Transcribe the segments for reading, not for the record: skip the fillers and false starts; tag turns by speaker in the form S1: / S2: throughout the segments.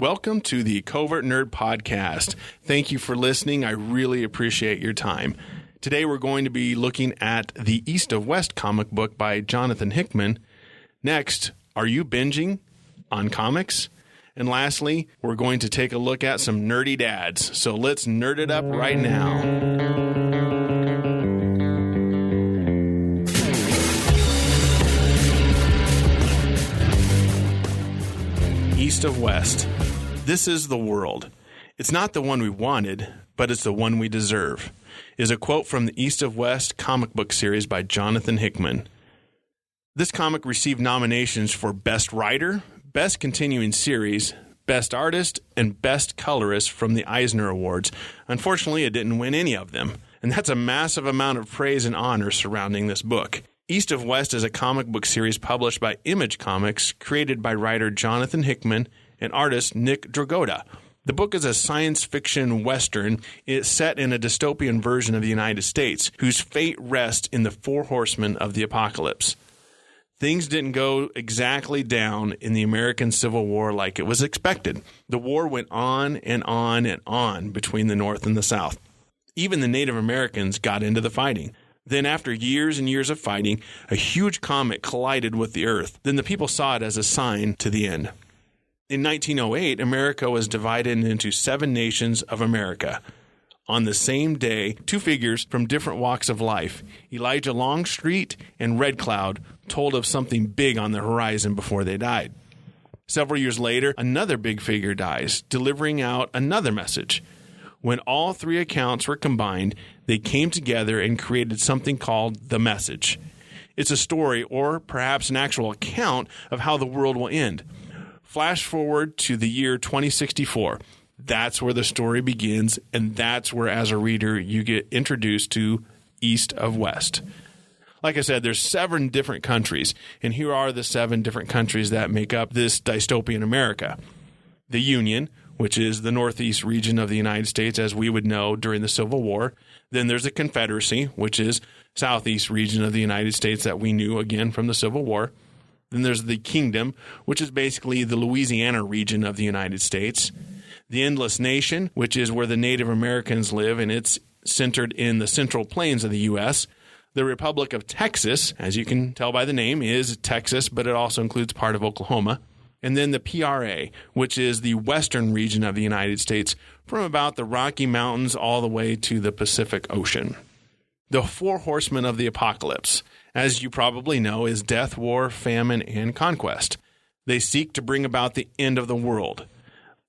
S1: Welcome to the Covert Nerd Podcast. Thank you for listening. I really appreciate your time. Today we're going to be looking at the East of West comic book by Jonathan Hickman. Next, are you binging on comics? And lastly, we're going to take a look at some nerdy dads. So let's nerd it up right now. East of West. This is the world. It's not the one we wanted, but it's the one we deserve, is a quote from the East of West comic book series by Jonathan Hickman. This comic received nominations for Best Writer, Best Continuing Series, Best Artist, and Best Colorist from the Eisner Awards. Unfortunately, it didn't win any of them, and that's a massive amount of praise and honor surrounding this book. East of West is a comic book series published by Image Comics, created by writer Jonathan Hickman and artist Nick Dragotta. The book is a science fiction western. It's set in a dystopian version of the United States, whose fate rests in the Four Horsemen of the apocalypse. Things didn't go exactly down in the American Civil War like it was expected. The war went on and on and on between the North and the South. Even the Native Americans got into the fighting. Then after years and years of fighting, a huge comet collided with the Earth. Then the people saw it as a sign to the end. In 1908, America was divided into 7 nations of America. On the same day, 2 figures from different walks of life, Elijah Longstreet and Red Cloud, told of something big on the horizon before they died. Several years later, another big figure dies, delivering out another message. When all 3 accounts were combined, they came together and created something called The Message. It's a story, or perhaps an actual account, of how the world will end. Flash forward to the year 2064. That's where the story begins, and that's where, as a reader, you get introduced to East of West. Like I said, there's 7 different countries, and here are the 7 different countries that make up this dystopian America. The Union, which is the northeast region of the United States, as we would know during the Civil War. Then there's the Confederacy, which is southeast region of the United States that we knew, again, from the Civil War. Then there's the Kingdom, which is basically the Louisiana region of the United States. The Endless Nation, which is where the Native Americans live, and it's centered in the Central Plains of the U.S. The Republic of Texas, as you can tell by the name, is Texas, but it also includes part of Oklahoma. And then the PRA, which is the western region of the United States, from about the Rocky Mountains all the way to the Pacific Ocean. The Four Horsemen of the Apocalypse, as you probably know, is death, war, famine, and conquest. They seek to bring about the end of the world.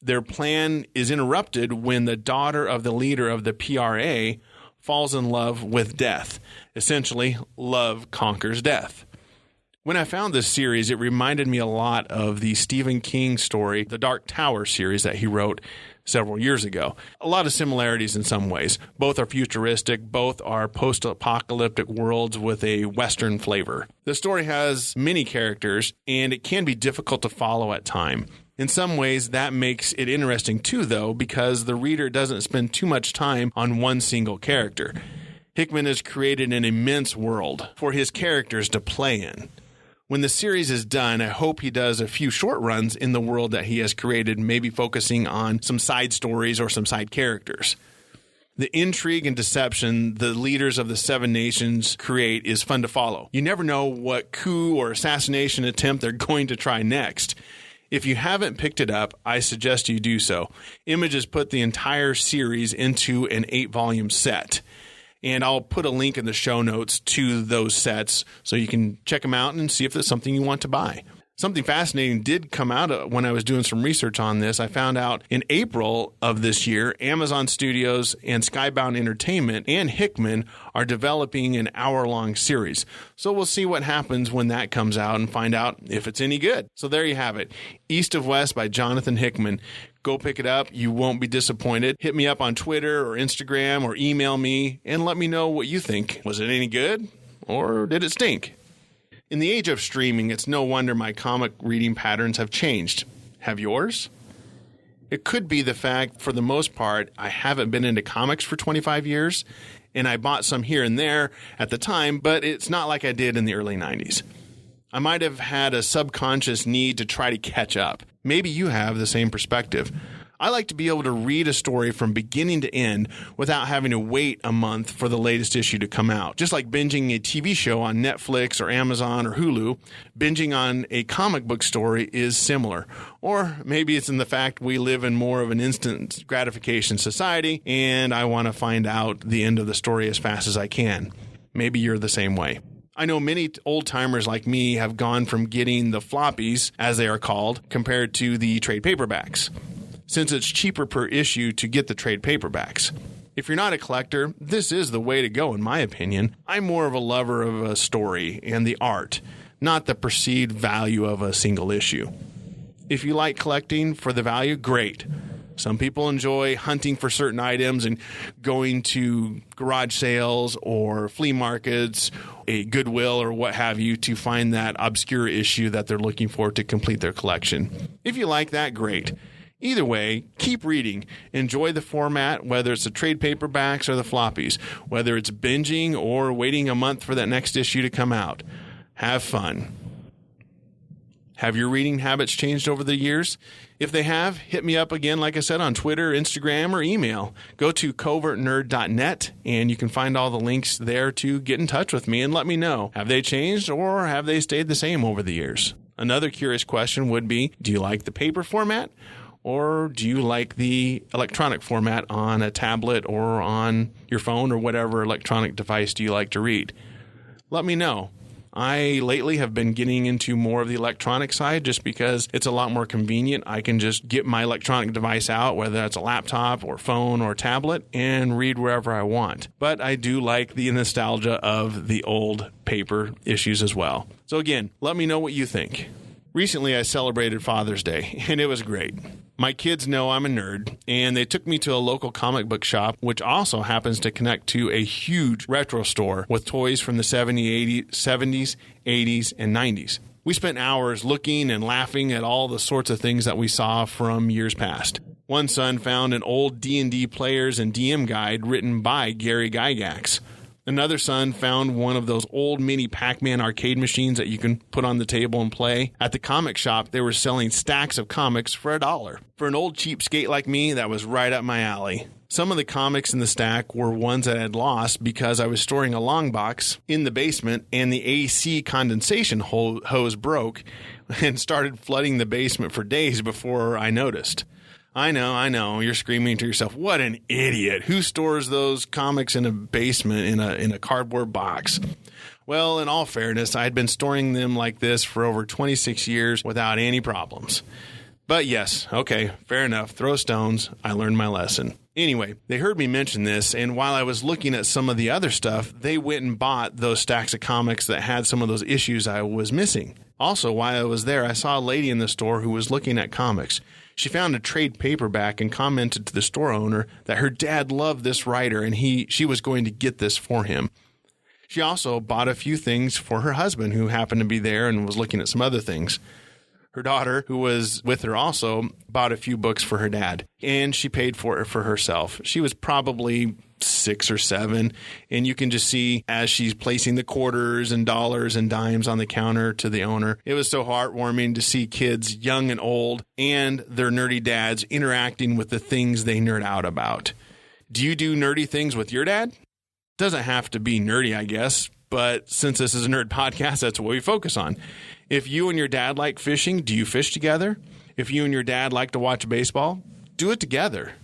S1: Their plan is interrupted when the daughter of the leader of the PRA falls in love with death. Essentially, love conquers death. When I found this series, it reminded me a lot of the Stephen King story, The Dark Tower series that he wrote several years ago. A lot of similarities in some ways. Both are futuristic. Both are post-apocalyptic worlds with a Western flavor. The story has many characters, and it can be difficult to follow at times. In some ways, that makes it interesting too, though, because the reader doesn't spend too much time on one single character. Hickman has created an immense world for his characters to play in. When the series is done, I hope he does a few short runs in the world that he has created, maybe focusing on some side stories or some side characters. The intrigue and deception the leaders of the 7 nations create is fun to follow. You never know what coup or assassination attempt they're going to try next. If you haven't picked it up, I suggest you do so. Image has put the entire series into an 8-volume set. And I'll put a link in the show notes to those sets so you can check them out and see if there's something you want to buy. Something fascinating did come out when I was doing some research on this. I found out in April of this year, Amazon Studios and Skybound Entertainment and Hickman are developing an hour-long series. So we'll see what happens when that comes out and find out if it's any good. So there you have it. East of West by Jonathan Hickman. Go pick it up. You won't be disappointed. Hit me up on Twitter or Instagram or email me and let me know what you think. Was it any good or did it stink? In the age of streaming, it's no wonder my comic reading patterns have changed. Have yours? It could be the fact, for the most part, I haven't been into comics for 25 years, and I bought some here and there at the time, but it's not like I did in the early 90s. I might have had a subconscious need to try to catch up. Maybe you have the same perspective. I like to be able to read a story from beginning to end without having to wait a month for the latest issue to come out. Just like binging a TV show on Netflix or Amazon or Hulu, binging on a comic book story is similar. Or maybe it's in the fact we live in more of an instant gratification society and I want to find out the end of the story as fast as I can. Maybe you're the same way. I know many old-timers like me have gone from getting the floppies, as they are called, compared to the trade paperbacks, since it's cheaper per issue to get the trade paperbacks. If you're not a collector, this is the way to go, in my opinion. I'm more of a lover of a story and the art, not the perceived value of a single issue. If you like collecting for the value, great. Some people enjoy hunting for certain items and going to garage sales or flea markets, a Goodwill or what have you, to find that obscure issue that they're looking for to complete their collection. If you like that, great. Either way, keep reading. Enjoy the format, whether it's the trade paperbacks or the floppies, whether it's binging or waiting a month for that next issue to come out. Have fun. Have your reading habits changed over the years? If they have, hit me up again, like I said, on Twitter, Instagram, or email. Go to covertnerd.net, and you can find all the links there to get in touch with me and let me know. Have they changed, or have they stayed the same over the years? Another curious question would be, do you like the paper format, or do you like the electronic format on a tablet or on your phone, or whatever electronic device do you like to read? Let me know. I lately have been getting into more of the electronic side just because it's a lot more convenient. I can just get my electronic device out, whether that's a laptop or phone or tablet, and read wherever I want. But I do like the nostalgia of the old paper issues as well. So again, let me know what you think. Recently, I celebrated Father's Day, and it was great. My kids know I'm a nerd, and they took me to a local comic book shop, which also happens to connect to a huge retro store with toys from the 70s, 80s, and 90s. We spent hours looking and laughing at all the sorts of things that we saw from years past. One son found an old D&D players and DM guide written by Gary Gygax. Another son found one of those old mini Pac-Man arcade machines that you can put on the table and play. At the comic shop, they were selling stacks of comics for $1. For an old cheapskate like me, that was right up my alley. Some of the comics in the stack were ones that I had lost because I was storing a long box in the basement and the AC condensation hose broke and started flooding the basement for days before I noticed. I know. You're screaming to yourself, what an idiot. Who stores those comics in a basement in a cardboard box? Well, in all fairness, I had been storing them like this for over 26 years without any problems. But yes, okay, fair enough. Throw stones. I learned my lesson. Anyway, they heard me mention this, and while I was looking at some of the other stuff, they went and bought those stacks of comics that had some of those issues I was missing. Also, while I was there, I saw a lady in the store who was looking at comics. She found a trade paperback and commented to the store owner that her dad loved this writer and she was going to get this for him. She also bought a few things for her husband, who happened to be there and was looking at some other things. Her daughter, who was with her also, bought a few books for her dad, and she paid for it for herself. She was probably 6 or 7, and you can just see as she's placing the quarters and dollars and dimes on the counter to the owner. It was so heartwarming to see kids, young and old, and their nerdy dads interacting with the things they nerd out about. Do you do nerdy things with your dad? Doesn't have to be nerdy, I guess, but since this is a nerd podcast, that's what we focus on. If you and your dad like fishing, do you fish together? If you and your dad like to watch baseball, do it together.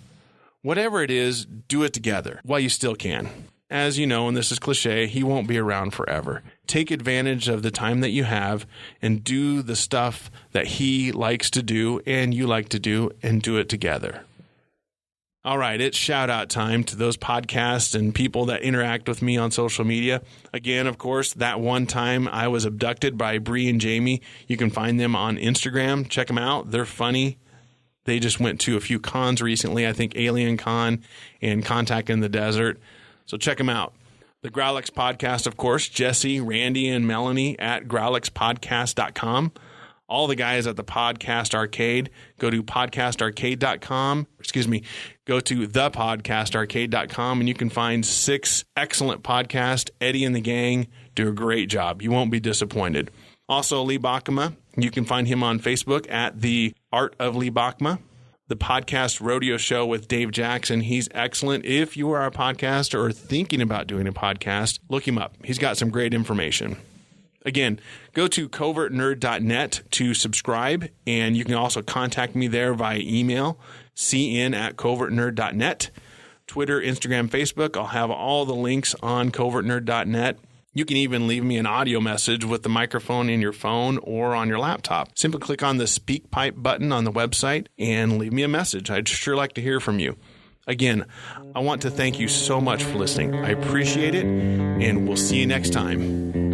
S1: Whatever it is, do it together while you still can. As you know, and this is cliche, he won't be around forever. Take advantage of the time that you have and do the stuff that he likes to do and you like to do, and do it together. All right, it's shout-out time to those podcasts and people that interact with me on social media. Again, of course, that one time I was abducted by Bree and Jamie. You can find them on Instagram. Check them out. They're funny. They just went to a few cons recently, I think Alien Con and Contact in the Desert. So check them out. The Growlix Podcast, of course, Jesse, Randy, and Melanie at growlixpodcast.com. All the guys at the Podcast Arcade, go to podcastarcade.com. Go to thepodcastarcade.com, and you can find 6 excellent podcasts. Eddie and the gang do a great job. You won't be disappointed. Also, Lee Bakema, You can find him on Facebook at The Art of Lee Bachma. The podcast Rodeo Show with Dave Jackson. He's excellent. If you are a podcaster or thinking about doing a podcast, look him up. He's got some great information. Again, go to covertnerd.net to subscribe, and you can also contact me there via email, cn@covertnerd.net, Twitter, Instagram, Facebook. I'll have all the links on covertnerd.net. You can even leave me an audio message with the microphone in your phone or on your laptop. Simply click on the Speak Pipe button on the website and leave me a message. I'd sure like to hear from you. Again, I want to thank you so much for listening. I appreciate it, and we'll see you next time.